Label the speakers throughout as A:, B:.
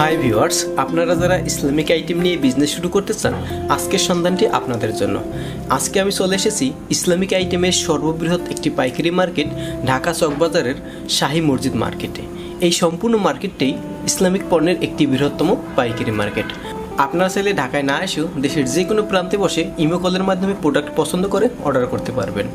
A: Hi viewers, আপনারা যারা Islamic item নিয়ে বিজনেস শুরু করতে চান, আজকের সন্ধানটি আপনাদের জন্য। আজকে আমি চলে এসেছি ইসলামিক আইটেমের সর্ববৃহৎ একটি পাইকারি মার্কেট ঢাকা চকবাজারের শাহী মসজিদ মার্কেটে। এই সম্পূর্ণ মার্কেটটাই ইসলামিক পণ্যের একটি বৃহত্তম পাইকারি মার্কেট। আপনারা চাইলে ঢাকায় না এসেও দেশের যে কোনো প্রান্তে বসে ইমো কলের মাধ্যমে প্রোডাক্ট পছন্দ করে অর্ডার করতে পারবেন।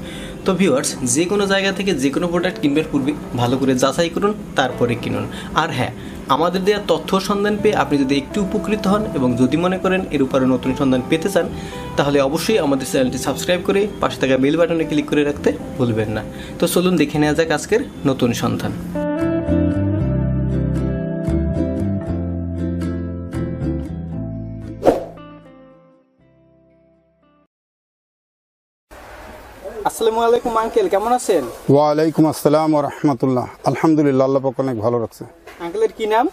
A: তো ভিউয়ার্স, যে কোনো জায়গা থেকে যে কোনো প্রোডাক্ট কিনবার পূর্বে ভালো করে যাচাই করুন, তারপরে কিনুন। আর হ্যাঁ, আমাদের দেওয়া তথ্য সন্ধান পেয়ে আপনি যদি একটু উপকৃত হন এবং যদি মনে করেন এর উপরে নতুন সন্ধান পেতে চান, তাহলে অবশ্যই আমাদের চ্যানেলটি সাবস্ক্রাইব করে পাশে থাকা বেল বাটনে ক্লিক করে রাখতে ভুলবেন না। তো চলুন দেখে নেওয়া যাক আজকের নতুন সন্ধান।
B: আসসালামু আলাইকুম আঙ্কেল, কেমন আছেন?
C: ওয়ালাইকুম আসসালাম ওয়া রাহমাতুল্লাহ। আলহামদুলিল্লাহ, আল্লাহ পাক অনেক ভালো রাখছে।
B: আঙ্কেলের কি নাম?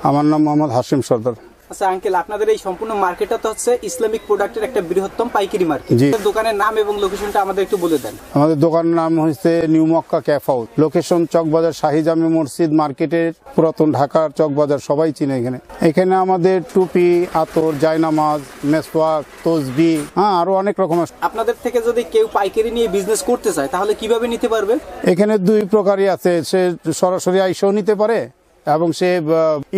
C: আমার নাম মোহাম্মদ হাশিম সর্দার।
B: আচ্ছা আঙ্কেল, আপনাদের এই সম্পূর্ণ মার্কেটটা তো হচ্ছে ইসলামিক প্রোডাক্টের একটা বৃহত্তম পাইকারি মার্কেট।
C: জি।
B: দোকানের নাম এবং লোকেশনটা আমাদের একটু বলে দেন।
C: আমাদের দোকানের নাম হচ্ছে new Mecca cafe house, location Chawkbazar Shahi Jame Masjid মার্কেটের পুরাতন ঢাকার চকবাজার, সবাই চিনে এখানে। এখানে আমাদের টুপি, আতর, জায়নামাজ, মেসওয়াক, তসবি, আরো অনেক রকম।
B: আপনাদের থেকে যদি কেউ পাইকারি নিয়ে বিজনেস করতে চায় তাহলে কিভাবে নিতে পারবে?
C: এখানে দুই প্রকারই আছে, সে সরাসরি আইসেও নিতে পারে এবং সে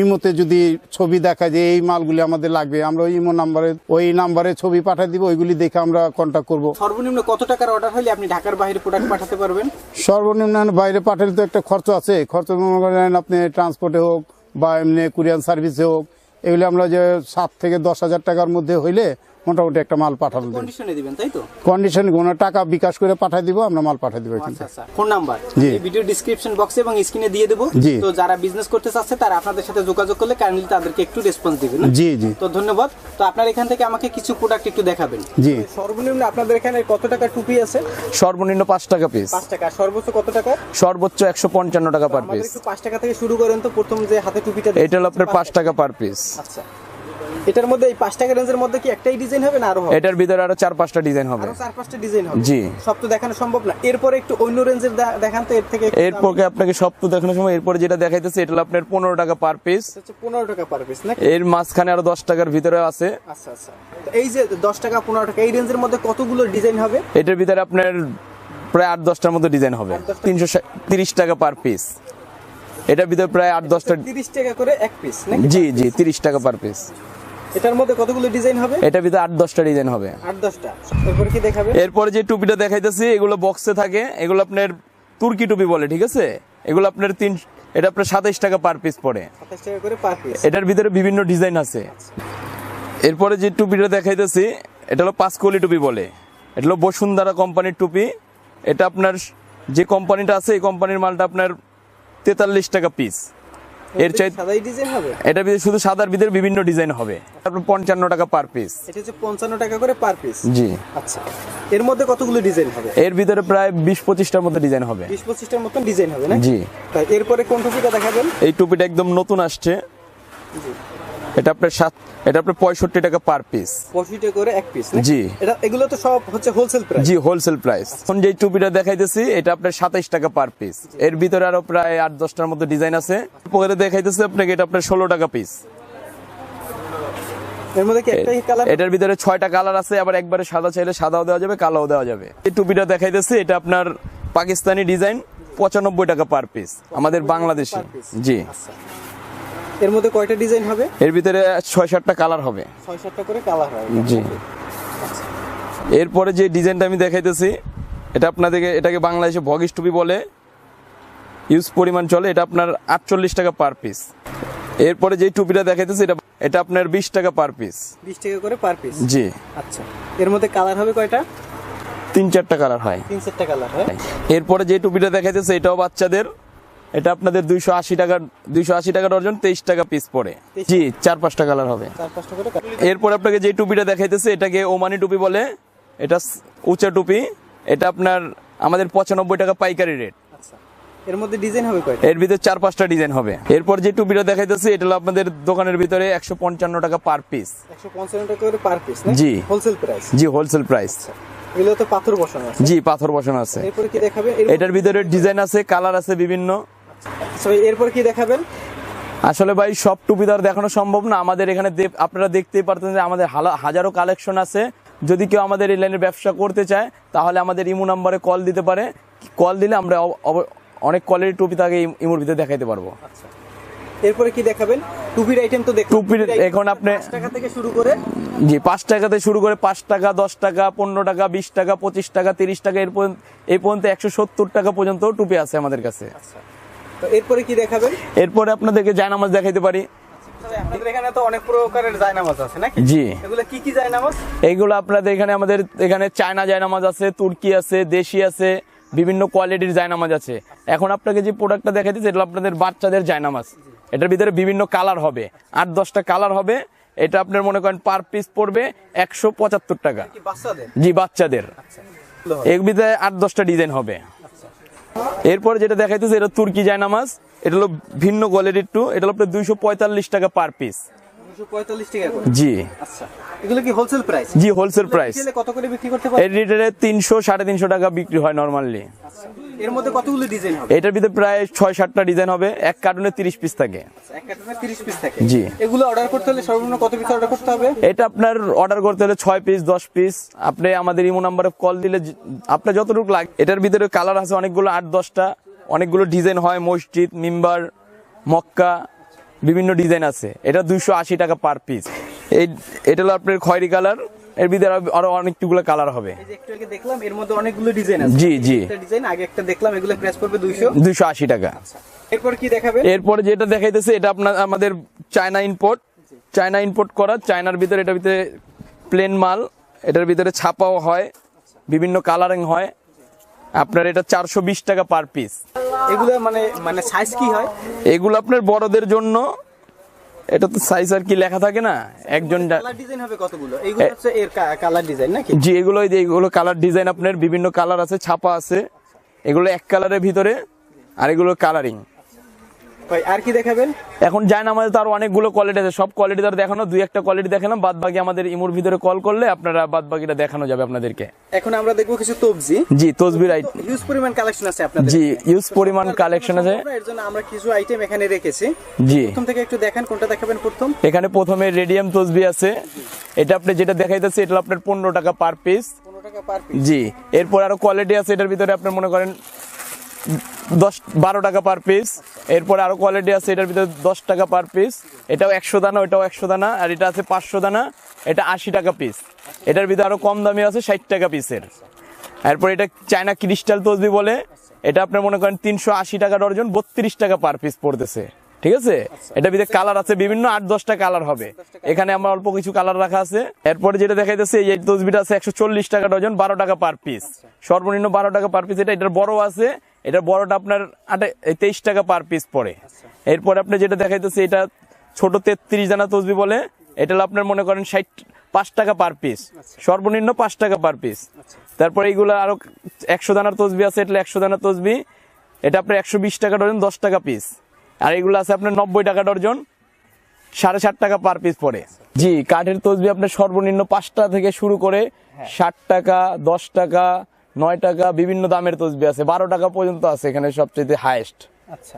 C: ইমোতে যদি ছবি দেখা যে এই মালগুলি আমাদের লাগবে, আমরা ইমো নাম্বারে ওই নাম্বারে ছবি পাঠিয়ে দিব, ওইগুলি দেখে আমরা কন্ট্যাক্ট করব।
B: সর্বনিম্ন কত টাকার অর্ডার হলে আপনি ঢাকার বাইরে প্রোডাক্ট পাঠাতে পারবেন?
C: সর্বনিম্ন বাইরে পাঠালে তো একটা খরচ আছে, খরচ মনে করেন আপনি ট্রান্সপোর্টে হোক বা এমনি কুরিয়ার সার্ভিসে হোক, এগুলি আমরা যে 7 থেকে 10,000 টাকার মধ্যে হইলে মোটামুটি একটা মাল পাঠানো দেব।
B: কন্ডিশনে দিবেন, তাই তো?
C: কন্ডিশন কোনো টাকা বিকাশ করে পাঠিয়ে দিব, আমরা মাল পাঠিয়ে দিব।
B: আচ্ছা আচ্ছা, ফোন নাম্বার
C: জি।
B: এই ভিডিও ডেসক্রিপশন বক্সে এবং স্ক্রিনে দিয়ে দেব।
C: জি।
B: তো যারা বিজনেস করতে চাচ্ছে তারা আপনাদের সাথে যোগাযোগ করলে কাইন্ডলি তাদেরকে একটু রেসপন্স দিবেন।
C: জি জি।
B: তো ধন্যবাদ। তো আপনার এখান থেকে আমাকে কিছু প্রোডাক্ট একটু দেখাবেন।
C: জি।
B: সর্বনিম্ন আপনাদের এখানে কত টাকা টুপি আছে?
D: সর্বনিম্ন 5 টাকা পিস,
B: 5 টাকা। সর্বোচ্চ কত টাকা?
D: সর্বোচ্চ 155 টাকা পার
B: আমাদের
D: পিস।
B: একটু 5 টাকা থেকে শুরু করেন তো। প্রথম যে হাতে টুপিটা
D: এটা হলো আপনার 5 টাকা পার পিস।
B: আচ্ছা, এটার মধ্যে এই 5 টাকা রেঞ্জের মধ্যে কি একটাই ডিজাইন হবে না আরো হবে?
D: এটার ভিতরে আরো 4-5টা ডিজাইন হবে।
B: আরো 4-5টা ডিজাইন হবে?
D: জি।
B: সব তো দেখানো সম্ভব না। এরপরে একটু অন্য রেঞ্জের দেখান তো। এর থেকে
D: এরপরে আপনাকে সব তো দেখানোর সময় এরপরে যেটা দেখাইতেছে এটা হলো আপনার 15 টাকা পার পিস।
B: হচ্ছে 15 টাকা পার পিস না?
D: এর মাঝখানে আরো 10 টাকার ভিতরে আছে।
B: আচ্ছা আচ্ছা। তো এই যে 10 টাকা 15 টাকা এই রেঞ্জের মধ্যে কতগুলো ডিজাইন হবে?
D: এটার ভিতরে আপনার প্রায় 8-10টার মতো ডিজাইন হবে। 330 টাকা পার পিস। এটার ভিতরে প্রায় 8-10টা।
B: 30 টাকা করে এক পিস নাকি?
D: জি জি, 30 টাকা পার পিস।
B: এটার মধ্যে কতগুলো ডিজাইন হবে?
D: এটার ভিতরে 8-10টা ডিজাইন হবে।
B: 8-10টা। এরপর কি দেখাবে?
D: এরপরে যে টুপিটা দেখাইতেছি এগুলো বক্সে থাকে, এগুলো আপনার তুর্কি টুপি বলে, ঠিক আছে? এগুলো আপনার এটা আপনার 27 টাকা পার পিস পড়ে।
B: 27 টাকা করে পার পিস।
D: এটার ভিতরে বিভিন্ন ডিজাইন আছে। এরপরে যে টুপিটা দেখাইতেছি এটা হলো পাঁচকলি টুপি বলে। এটা হলো বসুন্ধরা কোম্পানির টুপি। এটা আপনার যে কোম্পানিটা আছে এই কোম্পানির মালটা আপনার 43 টাকা পিস। এর চাই
B: সাদাই ডিজাইন হবে?
D: এটা ভিতরে শুধু সাদার ভিতরে বিভিন্ন ডিজাইন হবে। তারপর 55 টাকা পার পিস।
B: এটা হচ্ছে 55 টাকা করে পার পিস।
D: জি।
B: আচ্ছা, এর মধ্যে কতগুলো ডিজাইন হবে?
D: এর ভিতরে প্রায় 20-25টার মতো ডিজাইন হবে।
B: 20-25টার মতন ডিজাইন হবে না?
D: জি।
B: তাই এরপরে কোন টুপিটা দেখাবেন?
D: এই টুপিটা একদম নতুন আসছে।
B: জি।
D: এটা আপনার 65 টাকা পার পিস।
B: 65 টাকা করে এক পিস না?
D: জি।
B: এটা এগুলো তো সব হচ্ছে হোলসেল প্রাইস।
D: জি, হোলসেল প্রাইস। এখন যে টুপিটা দেখাইতেছি এটা আপনার 27 টাকা পার পিস। এর ভিতরে আরো প্রায় 8-10টার মতো ডিজাইন আছে। পরে দেখাইতেছি আপনাকে এটা আপনার 16 টাকা পিস।
B: এর মধ্যে কি একটাই কালার?
D: এটার ভিতরে 6টা কালার আছে, আবার একবারে সাদা চাইলে সাদাও দেওয়া যাবে, কালোও দেওয়া যাবে। এই টুপিটা দেখাইতেছি এটা আপনার পাকিস্তানি ডিজাইন, 95 টাকা পার পিস, আমাদের বাংলাদেশি। জি।
B: এর মধ্যে কয়টা ডিজাইন হবে?
D: এর ভিতরে 6-7টা কালার হবে।
B: 6-7টা করে কালার হবে।
D: জি। এরপরে যে ডিজাইনটা আমি দেখাইতেছি এটা আপনাদেরকে, এটাকে বাংলাদেশে ভগিস টুপি বলে, ইউজ পরিমাণ চলে। এটা আপনার 48 টাকা পার পিস। এরপরে যে টুপিটা দেখাইতেছি এটা আপনার 20 টাকা পার পিস।
B: 20 টাকা করে পার পিস?
D: জি।
B: আচ্ছা, এর মধ্যে কালার হবে কয়টা?
D: 3-4টা কালার হয়।
B: 3-4টা কালার হয়।
D: এরপরে যে টুপিটা দেখাইতেছে এটাও বাচ্চাদের। এটা আপনাদের 280 টাকা ডজন, 23 টাকা পিস পড়ে। জি, 4-5টা কালার হবে।
B: 4-5টা করে কালার।
D: এরপর আপনাকে যে টুপিটা দেখাইতেছে এটাকে ওমানি টুপি বলে। এটা উঁচা টুপি। এটা আপনার আমাদের 95 টাকা পাইকারি রেট।
B: আচ্ছা, এর মধ্যে ডিজাইন হবে কয়টা?
D: এর ভিতরে 4-5টা ডিজাইন হবে। এরপর যে টুপিটা দেখাইতেছে এটা হলো আপনাদের দোকানের ভিতরে 155 টাকা পার পিস।
B: 155 টাকা করে পার পিস না?
D: জি।
B: Wholesale price?
D: জি, হোলসেল প্রাইস।
B: এগুলো তো পাথর বসানো আছে?
D: জি, পাথর বসানো আছে।
B: এরপর কি দেখাবে?
D: এটার ভিতরে ডিজাইন আছে, কালার আছে বিভিন্ন।
B: আচ্ছা ভাই, এরপর কি দেখাবেন?
D: আসলে ভাই সব টুপি তো আর দেখানো সম্ভব না। আমাদের এখানে আপনারা দেখতেই পারতেন যে আমাদের হাজারো কালেকশন আছে। যদি কেউ আমাদের এই লাইনের ব্যবসা করতে চায় তাহলে আমাদের ইমো নাম্বারে কল দিতে পারে। কল দিলে আমরা অনেক কোয়ালিটির টুপি তাকে ইমোর ভিতরে দেখাইতে পারবো।
B: এরপরে কি দেখাবেন? টুপির আইটেম তো দেখুন।
D: টুপির এখন আপনি
B: 5 টাকা থেকে শুরু করে,
D: জি 5 টাকা থেকে শুরু করে 5 টাকা, 10 টাকা, 15 টাকা, 20 টাকা, 25 টাকা, 30 টাকা, এই পর্যন্ত 170 টাকা পর্যন্ত টুপি আছে আমাদের কাছে।
B: তো এরপরে কি দেখাবেন?
D: এরপরে আপনাদেরকে জায়নামাজ দেখাইতে পারি।
B: আপনাদের এখানে তো অনেক প্রকারের জায়নামাজ আছে নাকি?
D: জি,
B: এগুলো কি কি জায়নামাজ?
D: এইগুলো আপনাদের এখানে আমাদের এখানে চায়না জায়নামাজ আছে, তুর্কি আছে, দেশি আছে, বিভিন্ন কোয়ালিটির জায়নামাজ আছে। এখন আপনাকে যে প্রোডাক্টটা দেখাইতেছি এটা আপনাদের বাচ্চাদের জায়নামাজ। এটার ভিতরে বিভিন্ন কালার হবে, 8-10টা কালার হবে। এটা আপনার মনে করেন পার পিস পড়বে 175 টাকা।
B: কি বাচ্চাদের?
D: জি বাচ্চাদের। এর ভিতরে 8-10টা ডিজাইন হবে। এরপর যেটা দেখাইতেছে এটা তুর্কি জায়নামাজ। এটা হলো ভিন্ন কোয়ালিটির টু। এটা হলো আপনার 245 টাকা পার পিস।
B: 245 টাকা করে?
D: জি।
B: আচ্ছা, এগুলো কি হোলসেল প্রাইস?
D: জি হোলসেল প্রাইস।
B: রিটেলে কত করে বিক্রি করতে পারেন?
D: এর রিটেলে 300-350 টাকা বিক্রি হয় নরমালি।
B: এর মধ্যে কতগুলো ডিজাইন হবে?
D: এটার ভিতরে প্রায় 6-7টা ডিজাইন হবে। এক কার্টুনে 30 পিস থাকে।
B: এক কার্টুনে 30 পিস থাকে?
D: জি।
B: এগুলো অর্ডার করতে হলে সর্বনিম্ন কত পিস অর্ডার করতে হবে?
D: এটা আপনার অর্ডার করতে হলে 6 পিস 10 পিস আপনি আমাদের ইমো নাম্বারে কল দিলে আপনার যতটুকু লাগে। এটার ভিতরে কালার আছে অনেকগুলো, 8-10টা, অনেকগুলো ডিজাইন হয়। মসজিদ, মিম্বার, মক্কা, বিভিন্ন ডিজাইন আছে। এটা 280 টাকা পার পিস। এটা হলো আপনার খয়েরি কালার। এর ভিতরে আরো অনেকগুলো কালার হবে।
B: এই যে একটু আগে দেখলাম এর মধ্যে অনেকগুলো ডিজাইন আছে।
D: জি জি।
B: একটা ডিজাইন আগে একটা দেখলাম, এগুলো প্রাইস পড়বে
D: 280 টাকা।
B: এরপর কি দেখাবেন?
D: এরপরে যেটা দেখাইতেছে এটা আমাদের চায়না ইম্পোর্ট করা। চায়নার ভিতরে, এটার ভিতরে প্লেন মাল, এটার ভিতরে ছাপাও হয়, বিভিন্ন কালারিং হয়। আপনার এটা 420 টাকা পার পিস।
B: এগুলো মানে সাইজ কি হয়?
D: এগুলো আপনার বড়দের জন্য। এটা তো সাইজ আর কি লেখা থাকে না, একজন।
B: কালার ডিজাইন হবে কতগুলো? এইগুলো হচ্ছে এর কালার ডিজাইন নাকি?
D: জি, এগুলো কালার ডিজাইন। আপনার বিভিন্ন কালার আছে, ছাপা আছে। এগুলো এক কালারের ভিতরে, আর এগুলো কালারিং।
B: ভাই আর কি দেখাবেন?
D: এখন জায়নামাজে তো আরো অনেকগুলো কোয়ালিটি আছে। সব কোয়ালিটি তো আর দেখানো, 2-1টা কোয়ালিটি দেখালাম। বাদ বাকি আমাদের ইমোর ভিতরে কল করলে আপনারা বাদ বাকিটা দেখানো যাবে আপনাদেরকে।
B: এখন আমরা দেখবো কিছু তবজি।
D: জি, তসবির আইটেম।
B: হিউজ পরিমাণ কালেকশন আছে আপনাদের।
D: জি, হিউজ পরিমাণ কালেকশন আছে।
B: এর জন্য আমরা কিছু আইটেম এখানে রেখেছি।
D: জি,
B: প্রথম থেকে একটু দেখান, কোনটা দেখাবেন প্রথম?
D: এখানে প্রথমে রেডিয়াম তসবি আছে। এটা আপনি যেটা দেখাইতেছে এটা আপনার 15 টাকা পার পিস।
B: 15 টাকা পার পিস?
D: জি। এরপর আরো কোয়ালিটি আছে। এটার ভিতরে আপনি মনে করেন 12 টাকা পার পিস। এরপর আরো কোয়ালিটি আছে, এটার ভিতরে 10 টাকা পার পিস। এটাও 100 দানা, ওটাও 100 দানা, আর এটা আছে 500 দানা। এটা 80 টাকা পিস। এটার ভিতরে আরো কম দামি আছে, 60 টাকা পিসের। এরপর এটা চায়না ক্রিস্টাল তসবি বলে। এটা আপনার মনে করেন 380 টাকা ডর্জন, 32 টাকা পার পিস পড়তেছে। ঠিক আছে। এটার ভিতরে কালার আছে বিভিন্ন, 8-10টা কালার হবে। এখানে আমার অল্প কিছু কালার রাখা আছে। এরপরে যেটা দেখাইতেছে এই তসবিটা আছে 140 টাকা ডজন, 12 টাকা পার পিস। সর্বনিম্ন 12 টাকা পার পিস। এটার বড় আছে, এটার বড়টা আপনার 23 টাকা পার পিস পড়ে। এরপরে আপনি যেটা দেখাইতেছে এটা ছোট 33 দানা তসবি বলে। এটা আপনার মনে করেন 5 টাকা পার পিস, সর্বনিম্ন 5 টাকা পার পিস। তারপর এইগুলো আরো 100 দানার তসবি আছে। এটা 100 দানার তসবি। এটা আপনার 120 টাকা ডজন, 10 টাকা পিস। আর এগুলো আছে আপনার 90 টাকা ডর্জন, 7.5 টাকা পার পিস পড়ে। জি, কাঠের তসবি আপনার সর্বনিম্ন 5টা থেকে শুরু করে 60 টাকা, 10 টাকা, 9 টাকা, বিভিন্ন দামের তসবি আছে। 12 টাকা পর্যন্ত আছে এখানে সবচেয়ে হাইয়েস্ট।
B: আচ্ছা,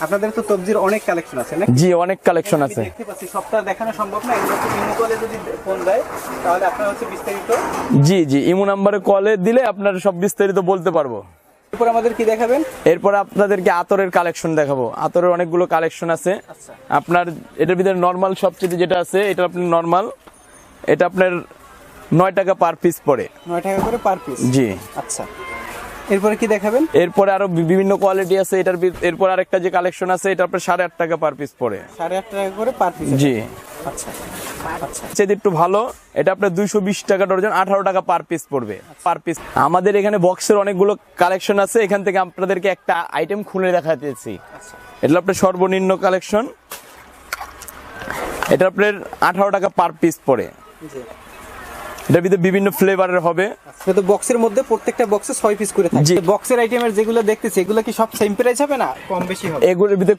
B: আপনাদের তো তবজির অনেক কালেকশন আছে নাকি?
D: জি, অনেক কালেকশন আছে।
B: দেখতে পাচ্ছি সবটা দেখানো সম্ভব না। এগুলো হচ্ছে ইমো কলে যদি ফোন দেয় তাহলে আপনারা হচ্ছে বিস্তারিত।
D: জি জি, ইমো নাম্বারে কলে দিলে আপনার সব বিস্তারিত বলতে পারবো।
B: এরপর আমাদের কি দেখাবেন?
D: এরপর আপনাদেরকে আতরের কালেকশন দেখাবো। আতরের অনেকগুলো কালেকশন আছে। আপনার এটার ভিতরে নরমাল সবচেয়ে যেটা আছে এটা আপনার নরমাল। এটা আপনার 9 টাকা পার পিস পড়ে।
B: 9 টাকা করে পার পিস?
D: জি।
B: আচ্ছা, এরপরে কি দেখাবেন?
D: এরপরে আরো বিভিন্ন কোয়ালিটি আছে। এরপর আরেকটা যে কালেকশন আছে এটা আপনার 8.5 টাকা পার পিস পড়ে।
B: 8.5 টাকা করে পার পিস?
D: জি।
B: আচ্ছা আচ্ছা,
D: সেটা একটু ভালো। এটা আপনার 220 টাকা ডজন, 18 টাকা পার পিস পড়বে। Per piece. আমাদের এখানে বক্সের অনেকগুলো কালেকশন আছে। এখান থেকে আপনাদেরকে একটা আইটেম খুলে দেখাতেছি। এটা আপনার সর্বনিম্ন কালেকশন। এটা আপনার 18 টাকা পার পিস পড়ে। এটার ভিতরে বিভিন্ন ফ্লেভারের হবে।
B: তো বক্সের মধ্যে প্রত্যেকটা বক্সে 6 পিস করে থাকে। বক্সের আইটেমের যেগুলো দেখতেছি এগুলো কি সব সেম প্রাইস হবে না কম বেশি হবে?
D: এগুলোর ভিতরে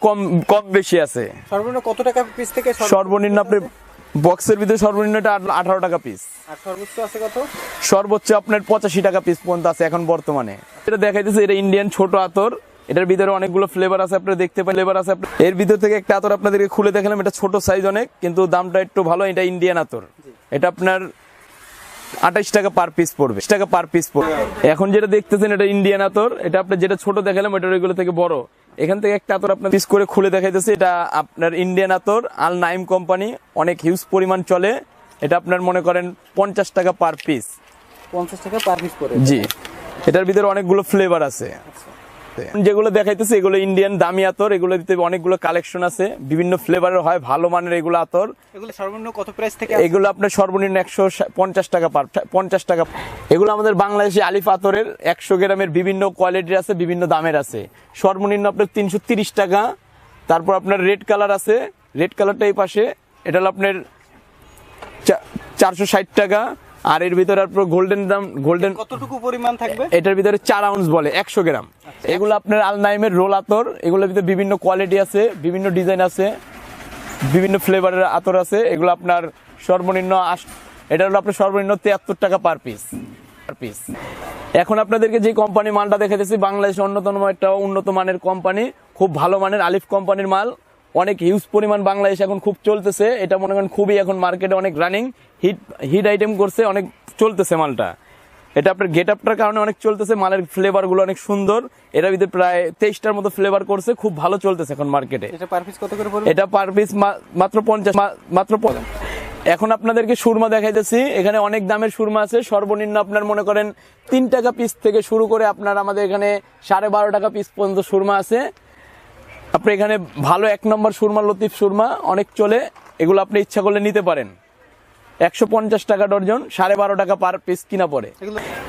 D: কম বেশি আছে।
B: সর্বনিম্ন কত টাকা পিস থেকে?
D: সর্বনিম্ন আপনি বক্সের ভিতরে সর্বনিম্নটা 18 টাকা পিস।
B: আর সর্বোচ্চ আছে কত?
D: সর্বোচ্চ আপনার 85 টাকা পিস পর্যন্ত আছে এখন বর্তমানে। এটা দেখাইতেছে এটা ইন্ডিয়ান ছোট আতর। এটার ভিতরে অনেকগুলো ফ্লেভার আছে, আপনারা দেখতে পান ফ্লেভার আছে। এর ভিতর থেকে একটা আতর আপনাদেরকে খুলে দেখালাম, এটা ছোট সাইজ অনেক, কিন্তু দামটা একটু ভালো। এটা ইন্ডিয়ান আতর, এটা আপনার 28 টাকা পার পিস পড়বে, 20 টাকা পার পিস পড়বে। এখন যেটা দেখতেছেন এটা ইন্ডিয়ান আতর, এটা আপনার যেটা ছোট দেখালাম এটা ওইগুলো থেকে বড়। এখান থেকে একটা আতর আপনার পিস করে খুলে দেখাইতেছে, এটা আপনার ইন্ডিয়ান আতর, আল নাইম কোম্পানি, অনেক হিউজ পরিমাণ চলে। এটা আপনার মনে করেন 50 টাকা পার পিস,
B: 50 টাকা পার পিস পড়ে।
D: জি। এটার ভিতরে অনেকগুলো ফ্লেভার আছে, যেগুলো দেখাইতেছে এগুলো ইন্ডিয়ান দামি আতর। এগুলো দিতে অনেকগুলো কালেকশন আছে, বিভিন্ন ফ্লেভারের হয়, ভালো মানের এগুলো আতর।
B: এগুলো সর্বনিম্ন কত প্রাইস থেকে?
D: এগুলো আপনার সর্বনিম্ন 150 টাকা পার 50 টাকা। এগুলো আমাদের বাংলাদেশি আলিফ আতরের 100 গ্রামের বিভিন্ন কোয়ালিটির আছে, বিভিন্ন দামের আছে। সর্বনিম্ন আপনার 330 টাকা। তারপর আপনার রেড কালার আছে, রেড কালারটা এই পাশে, এটা হলো আপনার 460 টাকা। আর এর ভিতরে আপনার গোল্ডেন দাম, গোল্ডেন
B: কতটুকু পরিমাণ থাকবে?
D: এটার ভিতরে 4 আউন্স বলে, 100 গ্রাম। এগুলো আপনার আল নাইমের রোল আতর, এগুলোর ভিতরে বিভিন্ন কোয়ালিটি আছে, বিভিন্ন ডিজাইন আছে, বিভিন্ন ফ্লেভারের আতর আছে। এগুলো আপনার সর্বনিম্ন এটা হলো আপনার সর্বনিম্ন 73 টাকা পার পিস। এখন আপনাদেরকে যে কোম্পানি মালটা দেখাইতেছি, বাংলাদেশের অন্যতম একটা উন্নত মানের কোম্পানি, খুব ভালো মানের আলিফ কোম্পানির মাল, অনেক হিউজ পরিমাণ বাংলাদেশ এখন খুব চলতেছে। এটা মনে করেন খুবই এখন মার্কেটে অনেক রানিং হিট আইটেম করছে, অনেক চলতেছে মালটা। এটা আপনার গেট আপটার কারণে অনেক চলতেছে, মালের ফ্লেভার গুলো অনেক সুন্দর। এটার ভিতরে প্রায় 23টার মতো ফ্লেভার করছে, খুব ভালো চলতেছে এখন মার্কেটে।
B: এটা পার পিস কত করে পড়বে?
D: এটা পার পিস মাত্র 50। এখন আপনাদেরকে সুরমা দেখাইতেছি, এখানে অনেক দামের সুরমা আছে। সর্বনিম্ন আপনার মনে করেন 3 টাকা পিস থেকে শুরু করে আপনার আমাদের এখানে 12.5 টাকা পিস পর্যন্ত সুরমা আছে। আপনি এখানে ভালো 1 নম্বর সুরমা, লতিফ সুরমা অনেক চলে, এগুলো আপনি ইচ্ছা করলে নিতে পারেন। 150 টাকা ডর্জন, 12.5 টাকা পার পিস কিনা পড়ে।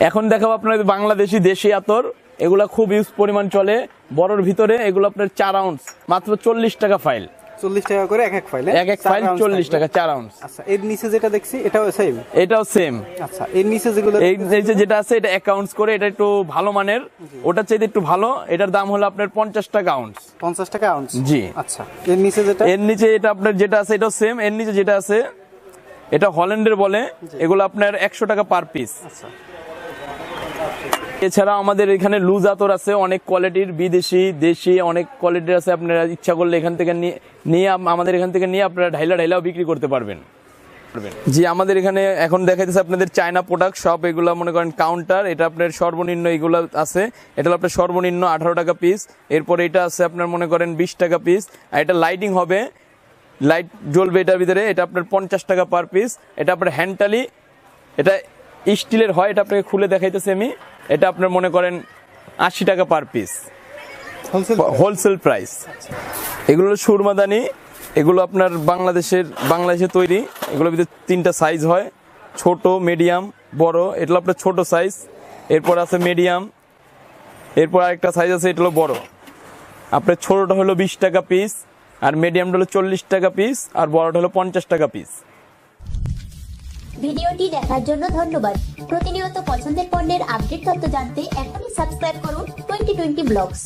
D: এখন দেখাবো আপনার বাংলাদেশি দেশি আতর, এগুলা খুব ইউজ পরিমাণ চলে বড়র ভিতরে। এগুলো আপনার 4 আউন্স মাত্র 40 টাকা ফাইল,
B: 40 টাকা করে এক এক ফাইল।
D: এক ফাইল 40 টাকা 4 আউন্স।
B: আচ্ছা, এর নিচে যেটা দেখছি এটাও সেম?
D: এটাও সেম।
B: আচ্ছা, এর নিচে যেগুলো
D: এই নিচে যেটা আছে এটা অ্যাকাউন্টস করে, এটা একটু ভালো মানের, ওটার চাইতে একটু ভালো। এটার দাম হলো আপনার 50 টাকা আউন্স।
B: 50 টাকা আউন্স,
D: জি।
B: আচ্ছা, এর নিচে যেটা?
D: এর নিচে এটা আপনার যেটা আছে এটাও সেম। এর নিচে যেটা আছে এটা হল্যান্ডের বলে, এগুলো আপনার 100 টাকা পার পিস।
B: আচ্ছা,
D: এছাড়া আমাদের এখানে লুজ আতর আছে অনেক কোয়ালিটির, বিদেশি দেশি অনেক কোয়ালিটির আছে। আপনারা ইচ্ছা করলে এখান থেকে নিয়ে আমাদের এখান থেকে নিয়ে আপনারা ঢাইলাও বিক্রি করতে পারবেন। জি, আমাদের এখানে এখন দেখাইতেছে আপনাদের চায়না প্রোডাক্ট সব, এগুলো মনে করেন কাউন্টার। এটা আপনার সর্বনিম্ন এগুলো আছে, এটা হলো আপনার সর্বনিম্ন 18 টাকা পিস। এরপরে এটা আছে আপনার মনে করেন 20 টাকা পিস। আর এটা লাইটিং হবে, লাইট জ্বলবে এটার ভিতরে, এটা আপনার 50 টাকা পার পিস। এটা আপনার হ্যান্ডটালি, এটা স্টিলের হয়, এটা আপনাকে খুলে দেখাইতেছি আমি। এটা আপনার মনে করেন 80 টাকা পার পিস, হোলসেল প্রাইস। এগুলো সুরমাদানি, এগুলো আপনার বাংলাদেশে তৈরি। এগুলোর ভিতরে 3টা সাইজ হয়, ছোট, মিডিয়াম, বড়। এটা আপনার ছোট সাইজ, এরপর আছে মিডিয়াম, এরপর আরেকটা সাইজ আছে, এটা হলো বড়। আপনার ছোটটা হলো 20 টাকা পিস, আর মিডিয়ামটা হলো 40 টাকা পিস, আর বড়টা হলো 50 টাকা পিস।
E: ভিডিওটি দেখার জন্য ধন্যবাদ। প্রতিনিয়ত পছন্দের পণ্যের আপডেট তথ্য জানতে এখনই সাবস্ক্রাইব করুন 2020 ব্লগস।